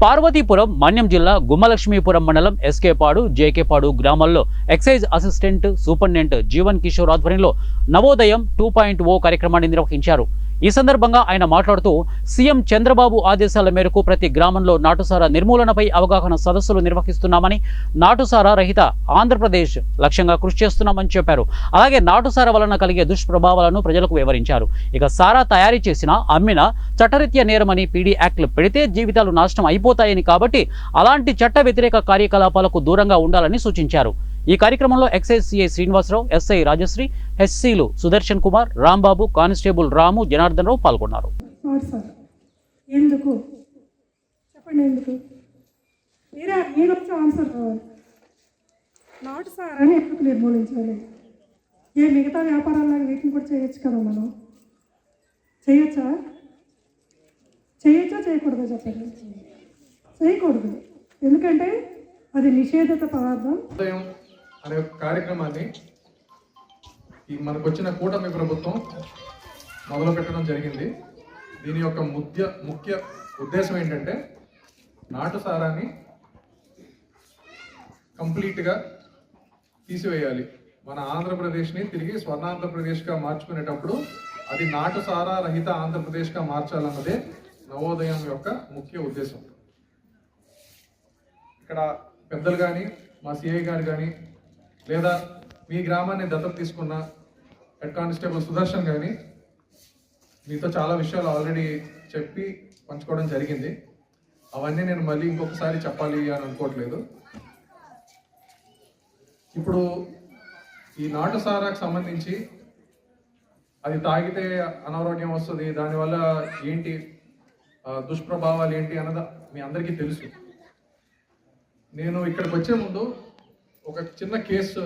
పార్వతీపురం మన్యం జిల్లా గుమ్మలక్ష్మీపురం మండలం ఎస్కేపాడు జేకేపాడు గ్రామాల్లో excise assistant superintendent Jeevan Kishore ఆధ్వర్యంలో నవోదయం 2.0 కార్యక్రమాన్ని నిర్వహించారు. ఈ సందర్భంగా ఆయన మాట్లాడుతూ సీఎం చంద్రబాబు ఆదేశాల మేరకు ప్రతి గ్రామంలో నాటుసారా నిర్మూలనపై అవగాహన సదస్సులు నిర్వహిస్తున్నామని, నాటుసారా రహిత ఆంధ్రప్రదేశ్ లక్ష్యంగా కృషి చేస్తున్నామని చెప్పారు. అలాగే నాటుసారా వలన కలిగే దుష్ప్రభావాలను ప్రజలకు వివరించారు. ఇక సారా తయారీ చేసినా అమ్మినా చట్టరీత్యా నేరమని పీడీ యాక్ట్లు పెడితే జీవితాలు నాశనం అయిపోతాయని, కాబట్టి అలాంటి చట్ట వ్యతిరేక కార్యకలాపాలకు దూరంగా ఉండాలని సూచించారు. ఈ కార్యక్రమంలో excise CI Srinivasa Rao, SI Rajasri, హెచ్సీలు సుదర్శన్ కుమార్, రాంబాబు, కానిస్టేబుల్ రాము, జనార్దన్ రావు పాల్గొన్నారు. ఎందుకు చెప్పండి, ఎందుకు మీరు వచ్చే ఆన్సర్ కావాలి. నాటు సారాన్ని ఎందుకు నిర్మూలించాలి? మిగతా వ్యాపారాలను వీటిని కూడా చేయొచ్చు కదా. మనం చేయొచ్చా చేయకూడదా? చెప్పండి. చేయకూడదు, ఎందుకంటే అది నిషేధిత పదార్థం. అనే కార్యక్రమాన్ని మనకు వచ్చిన కూటమి ప్రభుత్వం మొదలు పెట్టడం జరిగింది. దీని యొక్క ముఖ్య ఉద్దేశం ఏంటంటే నాటుసారాన్ని కంప్లీట్గా తీసివేయాలి. మన ఆంధ్రప్రదేశ్ని తిరిగి స్వర్ణాంధ్రప్రదేశ్గా మార్చుకునేటప్పుడు అది నాటుసారా రహిత ఆంధ్రప్రదేశ్గా మార్చాలన్నదే నవోదయం యొక్క ముఖ్య ఉద్దేశం. ఇక్కడ పెద్దలు కానీ, మా సిఐ గారు కానీ, లేదా మీ గ్రామాన్ని దత్తత తీసుకున్న హెడ్ కానిస్టేబుల్ సుదర్శన్ కానీ మీతో చాలా విషయాలు ఆల్రెడీ చెప్పి పంచుకోవడం జరిగింది. అవన్నీ నేను మళ్ళీ ఇంకొకసారి చెప్పాలి అని అనుకోవట్లేదు. ఇప్పుడు ఈ నాటుసారాకు సంబంధించి అది తాగితే అనారోగ్యం వస్తుంది, దానివల్ల ఏంటి దుష్ప్రభావాలు ఏంటి అన్నది మీ అందరికీ తెలుసు. నేను ఇక్కడికి వచ్చే ముందు ఒక చిన్న కేసు